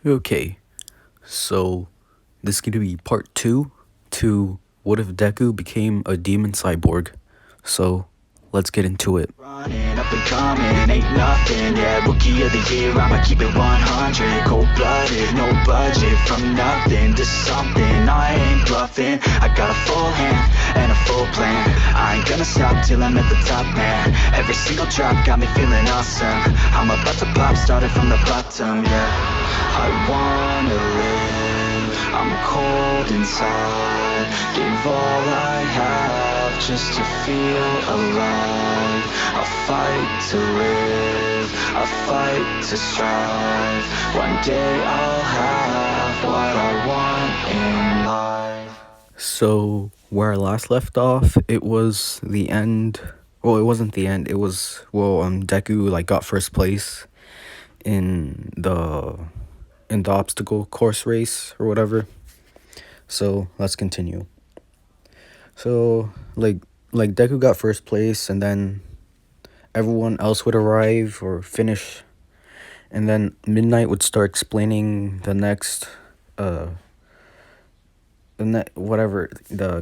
Okay, so this is gonna be part two to what if Deku became a demon cyborg. So let's get into it. Running up and coming, ain't nothing, yeah, rookie of the year, I'ma keep it 100, cold-blooded, no budget, from nothing to something, I ain't bluffing, I got a full hand, and a full plan, I ain't gonna stop till I'm at the top, man, every single drop got me feeling awesome, I'm about to pop, started from the bottom, yeah, I wanna live, I'm cold inside, give all I have, just to feel alive, I'll fight to live, I'll fight to strive, one day I'll have what I want in life. So where I last left off, it was the end. Well, it wasn't the end. It was Deku like got first place in the obstacle course race or whatever. So let's continue. So like Deku got first place, and then everyone else would arrive or finish, and then Midnight would start explaining the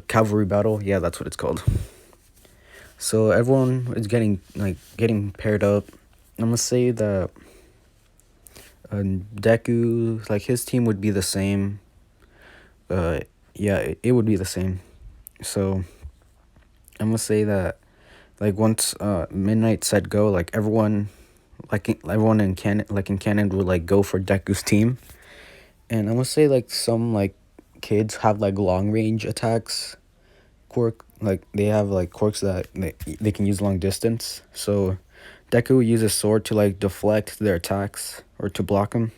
cavalry battle. Yeah, that's what it's called. So everyone is getting paired up. I'm gonna say that Deku, like, his team would be the same. Yeah, it would be the same. So I'm gonna say that, like, once Midnight said go, like everyone in canon would like go for Deku's team. And I'm gonna say like some like kids have like long range attacks quirk, like they have like quirks that they can use long distance. So Deku would use a sword to like deflect their attacks or to block them.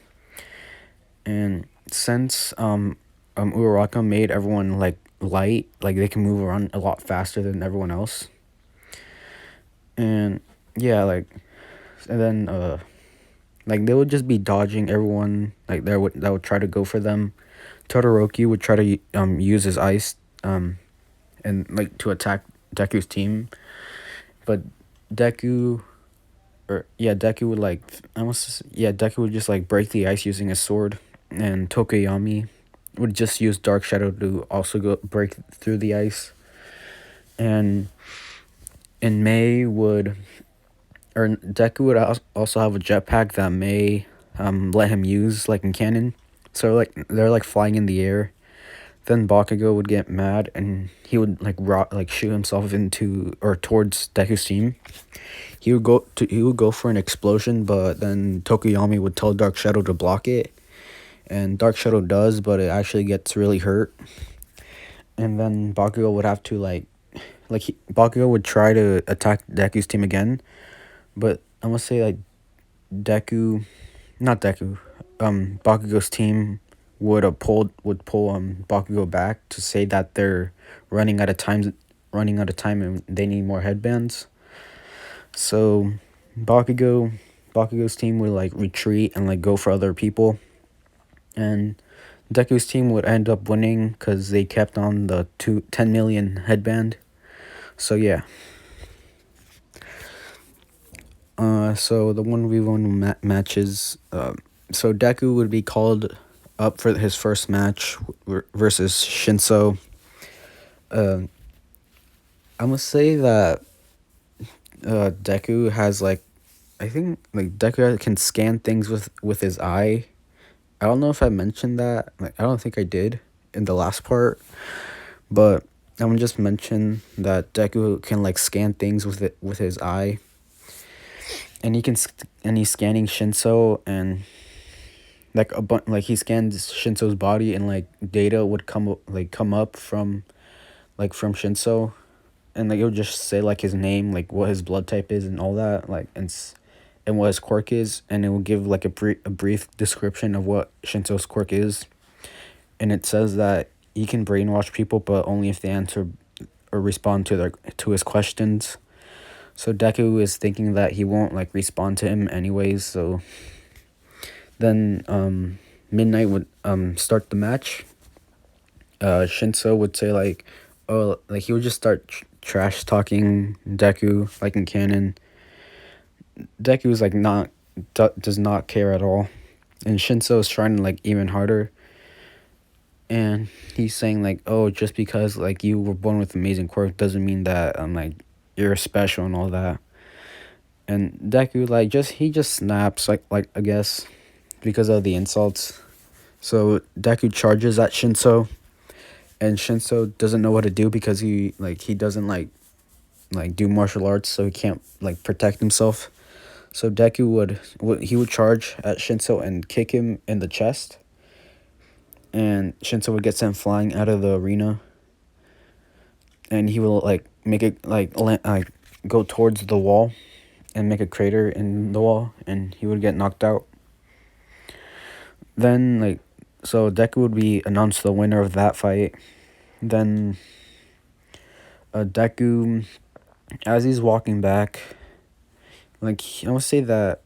And since Uraraka made everyone like light, like they can move around a lot faster than everyone else. And yeah, and then like they would just be dodging everyone like that would try to go for them. Todoroki would try to use his ice and like to attack Deku's team, but Deku Deku would like Deku would just like break the ice using his sword, and Tokoyami would just use Dark Shadow to also go break through the ice. And May would, or Deku would also have a jetpack that May let him use, like in canon. So like they're like flying in the air. Then Bakugo would get mad and he would like shoot himself into or towards Deku's team. He would go for an explosion, but then Tokoyami would tell Dark Shadow to block it. And Dark Shadow does, but it actually gets really hurt. And then Bakugo would have to Bakugo would try to attack Deku's team again, but I'm gonna say like Bakugo's team would pull Bakugo back to say that they're running out of time and they need more headbands. So Bakugo's team would like retreat and like go for other people, and Deku's team would end up winning because they kept on the 10 million headband. So yeah. So the 1v1 matches. So Deku would be called up for his first match versus Shinso. I'm gonna say that Deku has I think Deku can scan things with his eye. I don't know if I mentioned that. I don't think I did in the last part, but I'm gonna just mention that Deku can scan things with his eye, and he's scanning Shinso, and he scans Shinso's body, and data would come up from Shinso, and it would just say his name, what his blood type is and all that, and what his quirk is, and it will give a brief description of what Shinso's quirk is. And it says that he can brainwash people, but only if they answer or respond to his questions. So Deku is thinking that he won't respond to him anyways. So then Midnight would start the match. Shinso would say he would just start trash talking Deku in canon. Deku is does not care at all. and Shinso is trying like even harder, and he's saying like, oh, just because like you were born with amazing quirk doesn't mean that like you're special and all that. And Deku like just snaps like I guess because of the insults. So Deku charges at Shinso, and Shinso doesn't know what to do because he doesn't like do martial arts, so he can't like protect himself. So Deku would charge at Shinso and kick him in the chest, and Shinso would get sent flying out of the arena, and he will like make it like go towards the wall and make a crater in the wall, and he would get knocked out. Then so Deku would be announced the winner of that fight. Then Deku, as he's walking back, like I would say that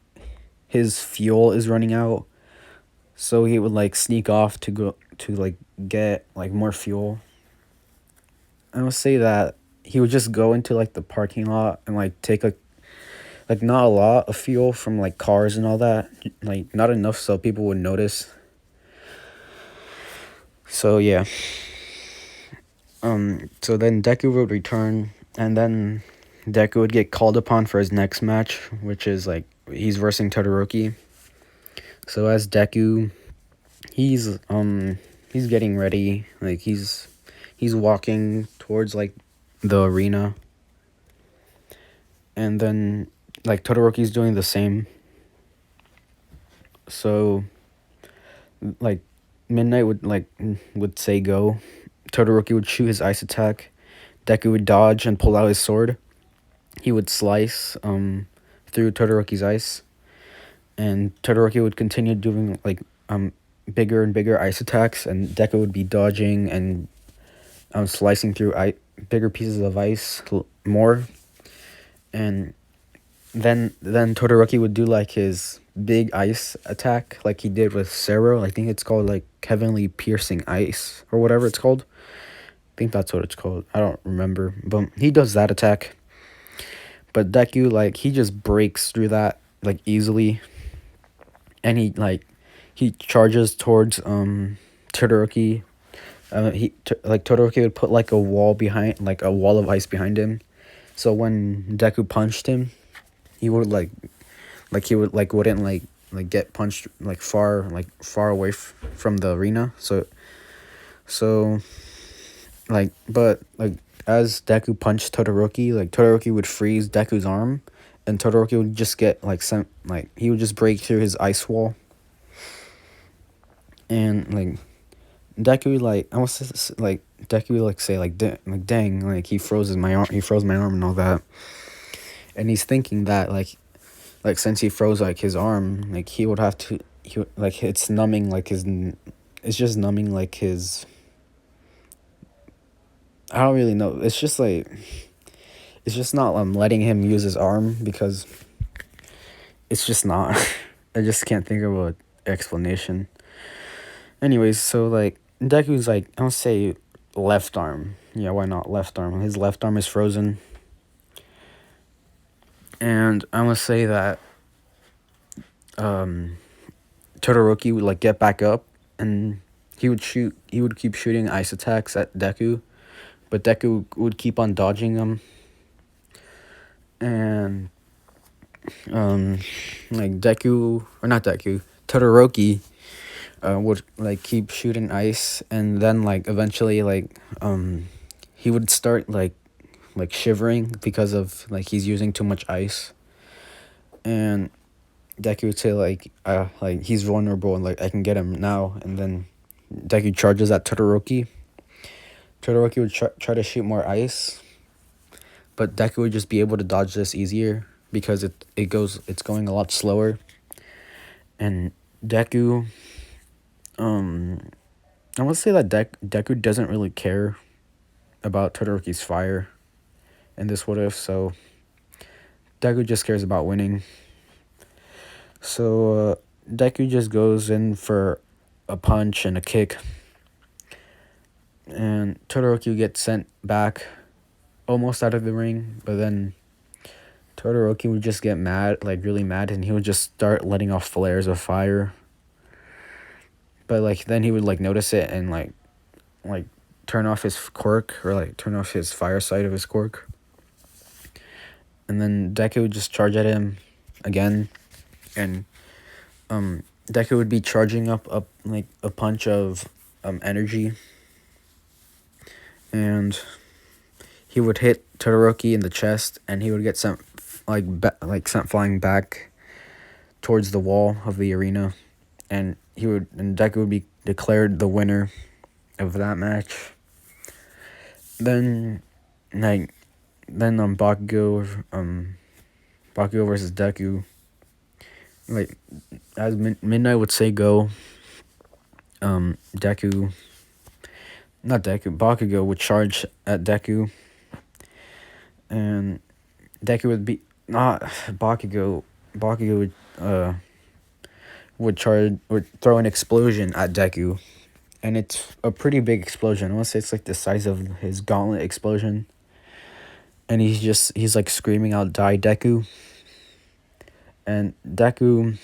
his fuel is running out, so he would like sneak off to go to like get like more fuel. I would say that he would just go into like the parking lot and like take like not a lot of fuel from like cars and all that, like not enough so people would notice. So yeah. So then Deku would return, and then Deku would get called upon for his next match, which is like he's versing Todoroki. So as Deku, he's getting ready, like he's walking towards like the arena, and then like Todoroki's doing the same. So like Midnight would say go. Todoroki would shoot his ice attack. Deku would dodge and pull out his sword. He would slice through Todoroki's ice, and Todoroki would continue doing like bigger and bigger ice attacks, and Deku would be dodging and slicing through bigger pieces of ice more, and then Todoroki would do like his big ice attack like he did with Sero. I think it's called like Heavenly Piercing Ice or whatever it's called. I think that's what it's called. I don't remember, but he does that attack. But Deku like he just breaks through that like easily, and he charges towards Todoroki. Todoroki would put like a wall of ice behind him, so when Deku punched him, he would he would wouldn't get punched far away from the arena. So but as Deku punched Todoroki, Todoroki would freeze Deku's arm, and Todoroki would just get sent he would just break through his ice wall, and Deku Deku would say dang, he froze my arm and all that, and he's thinking that since he froze his arm, he would have to it's numbing it's just numbing his, I don't really know, it's just it's just not letting him use his arm because it's just not. I just can't think of a explanation. Anyways, so Deku's I don't say left arm. Yeah, why not left arm? His left arm is frozen. And I'm gonna say that Todoroki would get back up, and he would keep shooting ice attacks at Deku, but Deku would keep on dodging them. And Deku, or not Deku, Todoroki would keep shooting ice, and then eventually he would start shivering because of he's using too much ice, and Deku would say he's vulnerable and I can get him now, and then Deku charges at Todoroki. Todoroki would try to shoot more ice, but Deku would just be able to dodge this easier because it's going a lot slower. And Deku, I would say that Deku doesn't really care about Todoroki's fire in this what if, so Deku just cares about winning. So Deku just goes in for a punch and a kick, and Todoroki gets sent back almost out of the ring, but then Todoroki would just get mad, really mad, and he would just start letting off flares of fire. but like then he would like notice it and like turn off his quirk or like turn off his fire side of his quirk. And then Deku would just charge at him again, and Deku would be charging up like a punch of energy, and he would hit Todoroki in the chest, and he would get sent sent flying back towards the wall of the arena, and Deku would be declared the winner of that match. Then Bakugo versus Deku, like as Midnight would say go, Deku not Deku Bakugo would charge at Deku, and Deku would be not Bakugo would throw an explosion at Deku, and it's a pretty big explosion. I want to say it's like the size of his gauntlet explosion, and he's like screaming out, "Die, Deku!" And Deku,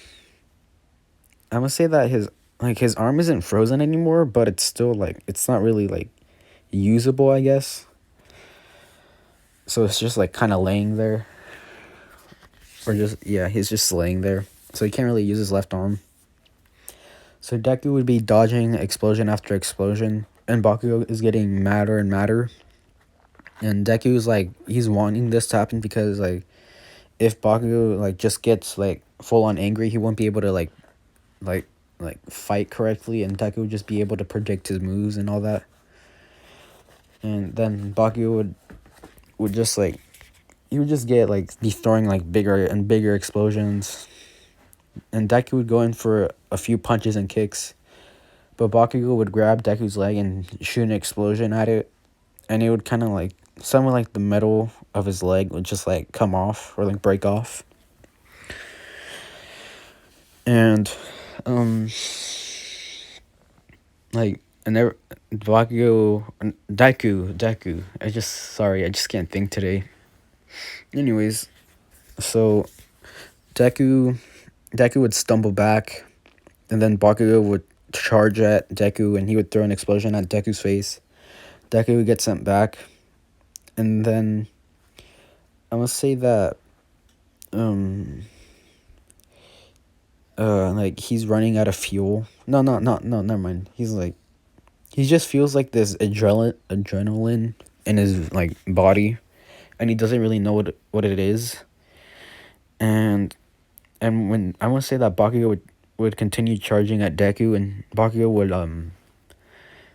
I'm gonna say that his arm isn't frozen anymore, but it's still like it's not really like usable, I guess. So it's just like kind of laying there, or just yeah, he's just laying there, so he can't really use his left arm. So Deku would be dodging explosion after explosion, and Bakugo is getting madder and madder. And Deku's like he's wanting this to happen because like if Bakugo like just gets like full on angry, he won't be able to like fight correctly, and Deku would just be able to predict his moves and all that. And then Bakugo would just like he would just get like be throwing like bigger and bigger explosions, and Deku would go in for a few punches and kicks, but Bakugo would grab Deku's leg and shoot an explosion at it, and it would kind of like some of like the metal of his leg would just like come off or like break off. And like and there Deku, I just can't think today. Anyways, so Deku would stumble back, and then Bakugo would charge at Deku, and he would throw an explosion at Deku's face. Deku would get sent back, and then I must say that like he's running out of fuel. No, never mind. He just feels like this adrenaline in his like body, and he doesn't really know what it is. And when I want to say that Bakugo would continue charging at Deku, and Bakugo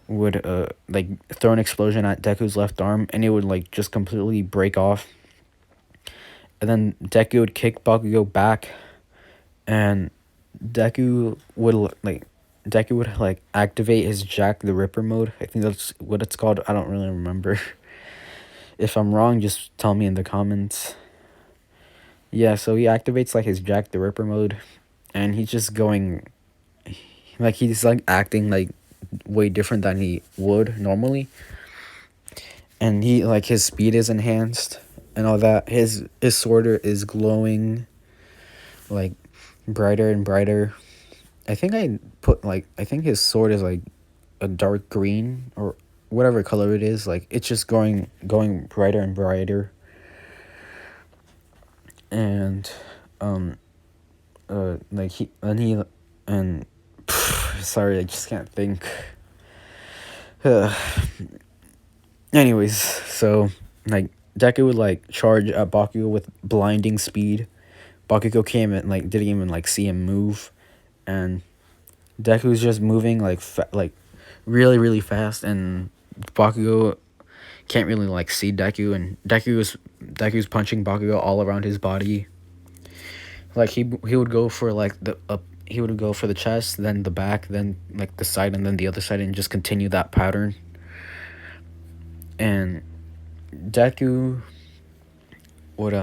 would like throw an explosion at Deku's left arm, and it would like just completely break off. And then Deku would kick Bakugo back, and Deku would activate his Jack the Ripper mode. I think that's what it's called. I don't really remember. If I'm wrong, just tell me in the comments. Yeah, so he activates like his Jack the Ripper mode, and he's just going like he's like acting like way different than he would normally. And he like his speed is enhanced and all that. His sword is glowing like brighter and brighter. I think his sword is like a dark green or whatever color it is. Like it's just going brighter and brighter. And like sorry, I just can't think. Anyways, so like Deku would like charge at Bakugo with blinding speed. Bakugo came and like didn't even like see him move, and Deku's just moving like really fast, and Bakugo can't really like see Deku, and Deku's punching Bakugo all around his body. Like he would go for like he would go for the chest, then the back, then like the side, and then the other side, and just continue that pattern. And Deku would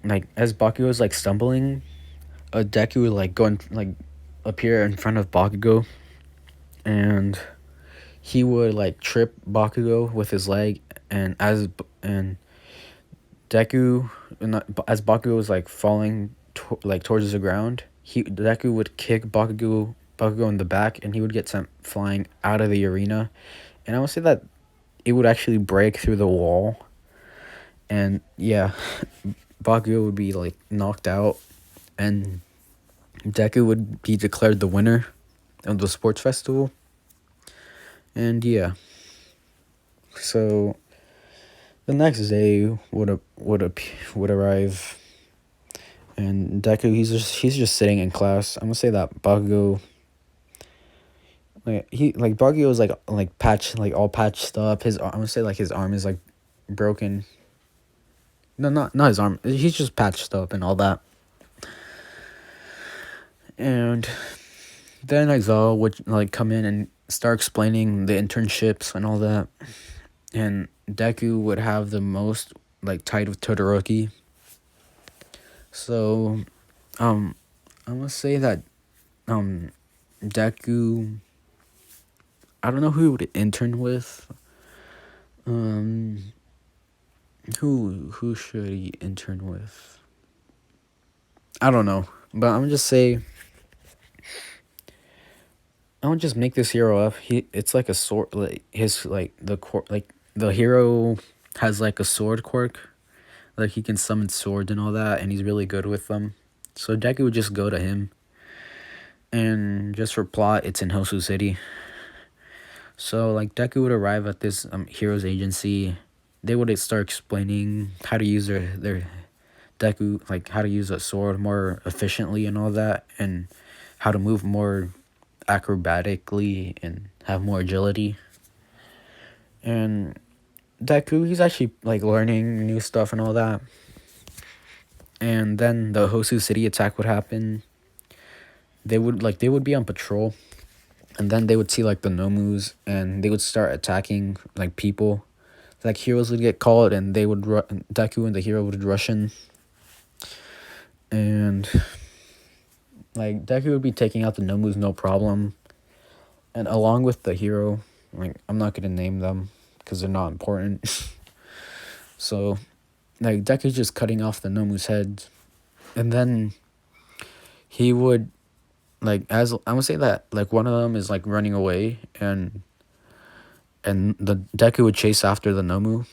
like as Bakugo was like stumbling, Deku would like go and like appear in front of Bakugo, and he would like trip Bakugo with his leg, and as Bakugo was like falling towards the ground, Deku would kick Bakugo in the back, and he would get sent flying out of the arena. And I would say that it would actually break through the wall, and yeah, Bakugo would be like knocked out, and Deku would be declared the winner of the sports festival. And yeah, so the next day would arrive, and Deku he's just sitting in class. I'm gonna say that Bakugo, Bakugo is like patched, like all patched up. I'm gonna say like his arm is like broken. No, not his arm. He's just patched up and all that. And then Aizawa would like come in and start explaining the internships and all that. And Deku would have the most like tied with Todoroki. So, I'm gonna say that Deku. I don't know who he would intern with. Um, who should he intern with? I don't know, but I'm gonna just say I would just make this hero up. It's like a sword, like his like the quirk, like the hero has like a sword quirk, like he can summon swords and all that, and he's really good with them. So Deku would just go to him, and just for plot, it's in Hosu City. So like Deku would arrive at this hero's agency. They would start explaining how to use their Deku, like how to use a sword more efficiently and all that, and how to move more acrobatically and have more agility. And Deku, he's actually like learning new stuff and all that. And then the Hosu City attack would happen. They would be on patrol, and then they would see like the Nomus, and they would start attacking like people. Like heroes would get called, and Deku and the hero would rush in, and like Deku would be taking out the Nomus no problem. And along with the hero, like I'm not gonna name them because they're not important. So, like Deku's just cutting off the Nomu's heads, and then he would like as I'm gonna say that like one of them is like running away, and the Deku would chase after the Nomu,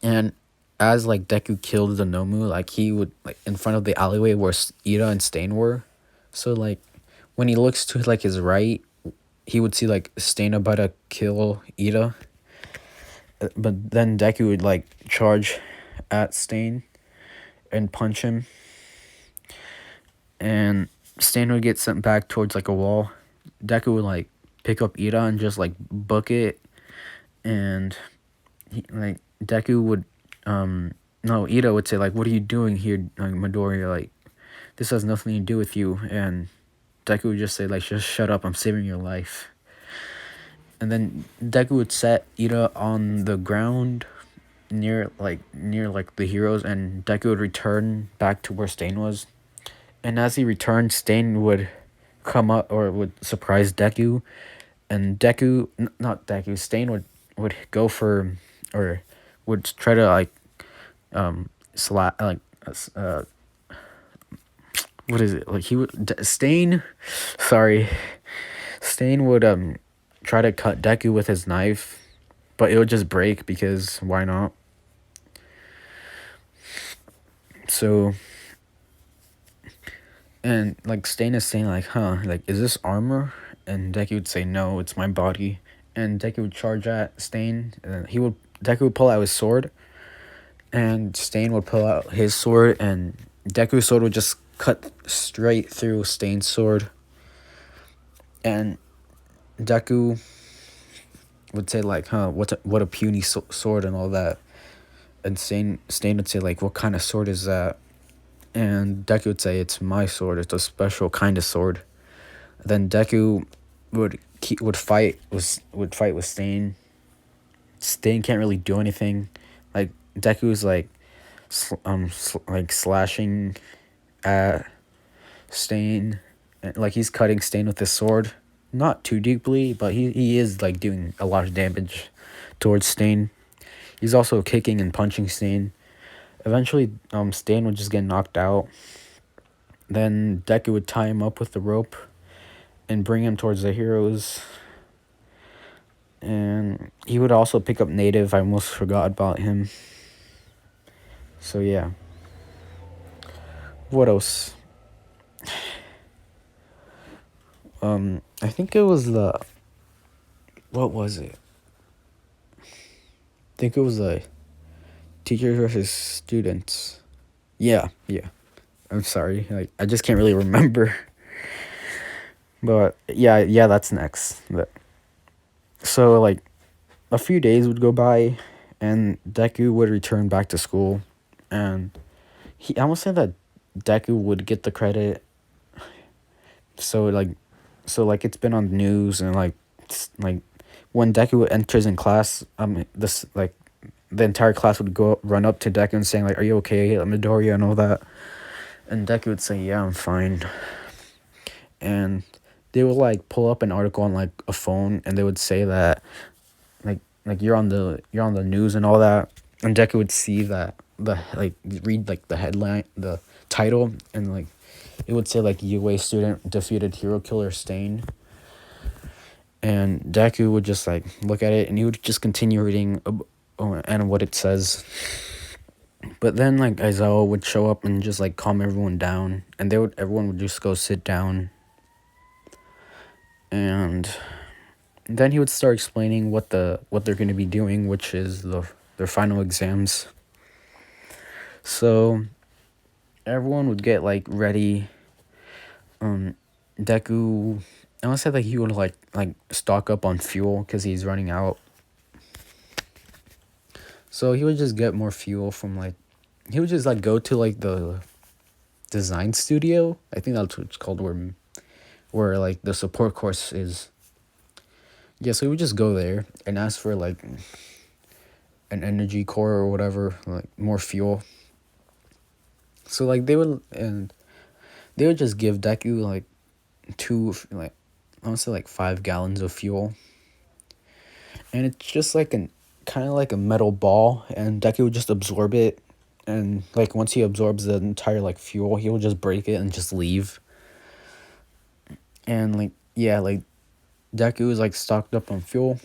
and as like Deku killed the Nomu, like he would like in front of the alleyway where Ida and Stain were, so like when he looks to like his right, he would see like Stain about to kill Ida, but then Deku would like charge at Stain and punch him, and Stain would get sent back towards like a wall. Deku would like pick up Ida and just like book it, and like Deku would no, Ida would say like, "What are you doing here, like Midori? Like this has nothing to do with you." And Deku would just say like, "Just shut up, I'm saving your life." And then Deku would set Ida on the ground near the heroes, and Deku would return back to where Stain was. And as he returned, Stain would come up or would surprise Deku, and not Deku, Stain would go for or would try to like slap like what is it, like he would Stain, sorry, Stain would try to cut Deku with his knife, but it would just break because why not? So, and like Stain is saying like, huh, like is this armor? And Deku would say no, it's my body. And Deku would charge at Stain, and Deku would pull out his sword, and Stain would pull out his sword, and Deku's sword would just cut straight through Stain's sword. And Deku would say like, huh, what a puny sword and all that. And Stain would say like, what kind of sword is that? And Deku would say, it's my sword, it's a special kind of sword. Then Deku would fight with Stain. Stain can't really do anything. Like Deku's like like slashing at Stain, like he's cutting Stain with his sword, not too deeply, but he is like doing a lot of damage towards Stain. He's also kicking and punching Stain. Eventually, Stain would just get knocked out, Then Deku would tie him up with the rope and bring him towards the heroes. And he would also pick up Native. I almost forgot about him. So yeah. What else? I think it was the. What was it? I think it was the teachers versus students. Yeah, yeah. I'm sorry. I just can't really remember. But yeah, that's next. So like a few days would go by and Deku would return back to school and I almost said that Deku would get the credit. So like it's been on the news and like when Deku enters in class, this like the entire class would go run up to Deku and saying like, "Are you okay, Midoriya?" and all that. And Deku would say, "Yeah, I'm fine." And they would like pull up an article on like a phone and they would say that like you're on the news and all that. And Deku would see that the like read like the headline, the title, and like it would say like UA student defeated hero killer Stain. And Deku would just like look at it and he would just continue reading and what it says. But then like Aizawa would show up and just like calm everyone down and everyone would just go sit down. And then he would start explaining what they're going to be doing, which is their final exams. So everyone would get like ready. Deku, I want to say that he would like stock up on fuel because he's running out. So he would just get more fuel from like he would just like go to like the design studio. I think that's what it's called, where like the support course is. Yeah, so he would just go there and ask for like an energy core or whatever, like more fuel. So like they would just give Deku like I want to say like 5 gallons of fuel. And it's just like kind of like a metal ball and Deku would just absorb it and like once he absorbs the entire like fuel, he will just break it and just leave. And like yeah, like Deku is like stocked up on fuel.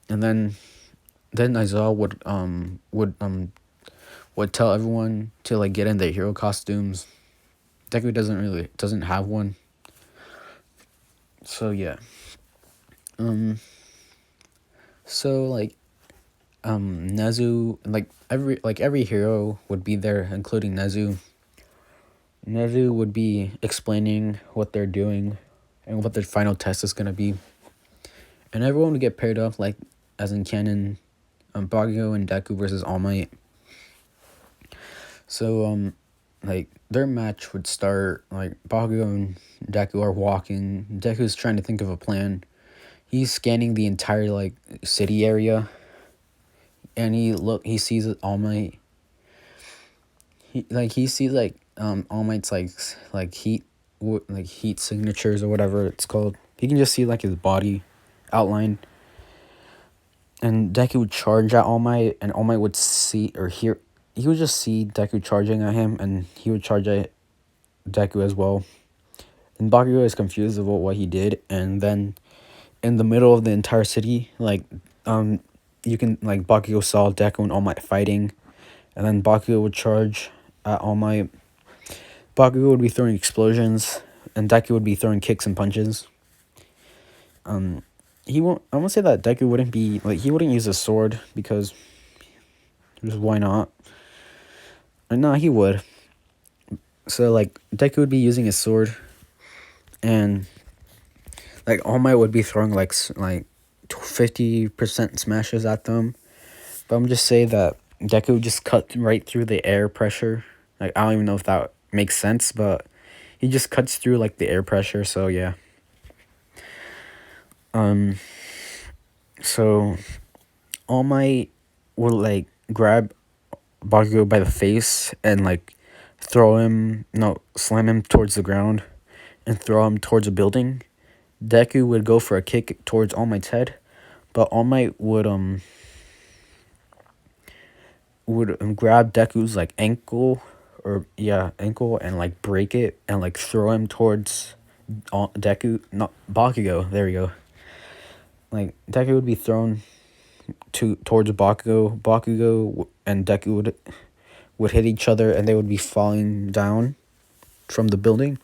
And then Aizawa would tell everyone to like get in their hero costumes. Deku doesn't have one. So yeah. So like Nezu, like every hero would be there, including Nezu. Nezu would be explaining what they're doing and what their final test is gonna be. And everyone would get paired up like as in canon, Bakugo and Deku versus All Might. So like their match would start like Bakugo and Deku are walking. Deku's trying to think of a plan. He's scanning the entire like city area. And he sees All Might. He sees like All Might's like heat signatures or whatever it's called. He can just see like his body outline. And Deku would charge at All Might and All Might would see or hear. He would just see Deku charging at him and he would charge at Deku as well. And Bakugo is confused about what he did, and then in the middle of the entire city, like you can like Bakugo saw Deku and All Might fighting, and then Bakugo would charge at All Might. Bakugo would be throwing explosions, and Deku would be throwing kicks and punches. He won't. I won't say that Deku wouldn't be like he wouldn't use a sword because just why not? No, he would. So like Deku would be using his sword, and like All Might would be throwing like 50% smashes at them. But I'm just saying that Deku would just cut right through the air pressure. Like I don't even know if that makes sense, but he just cuts through like the air pressure. So yeah. So All Might would like grab Bakugo by the face and like slam him towards the ground and throw him towards a building. Deku would go for a kick towards All Might's head, but All Might would grab Deku's like ankle or yeah, ankle, and like break it and like throw him towards Deku, not Bakugo. There we go. Like Deku would be thrown towards Bakugo. And Deku would hit each other, and they would be falling down from the building,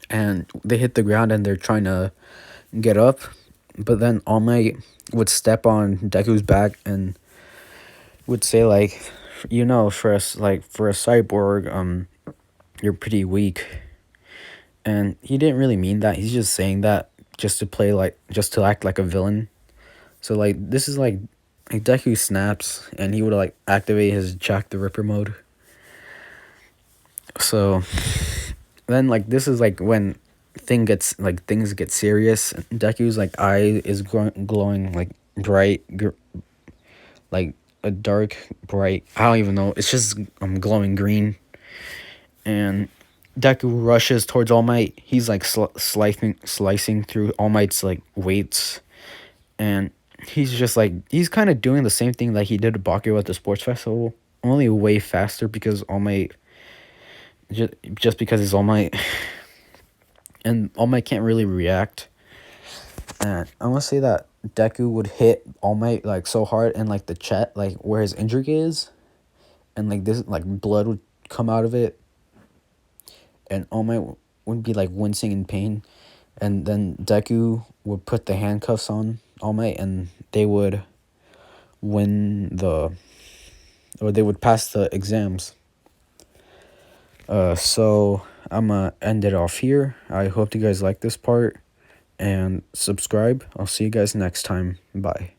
and they hit the ground, and they're trying to get up, but then All Might would step on Deku's back and would say like, for us, like for a cyborg, you're pretty weak. And he didn't really mean that. He's just saying that just to act like a villain. So like this is like Deku snaps, and he would like activate his Jack the Ripper mode. So then like this is like when things get serious. Deku's like eye is glowing like bright, like a dark bright. I don't even know. It's just glowing green, and Deku rushes towards All Might. He's like slicing through All Might's like weights, and he's kind of doing the same thing like he did to Bakugo at the sports festival, only way faster because All Might just because he's All Might, and All Might can't really react. And I want to say that Deku would hit All Might like so hard and like the chest, like where his injury is, and like this like blood would come out of it, and All Might would be like wincing in pain, and then Deku would put the handcuffs on All Might, and they would they would pass the exams. So I'm gonna end it off here. I hope you guys like this part, and subscribe. I'll see you guys next time. Bye.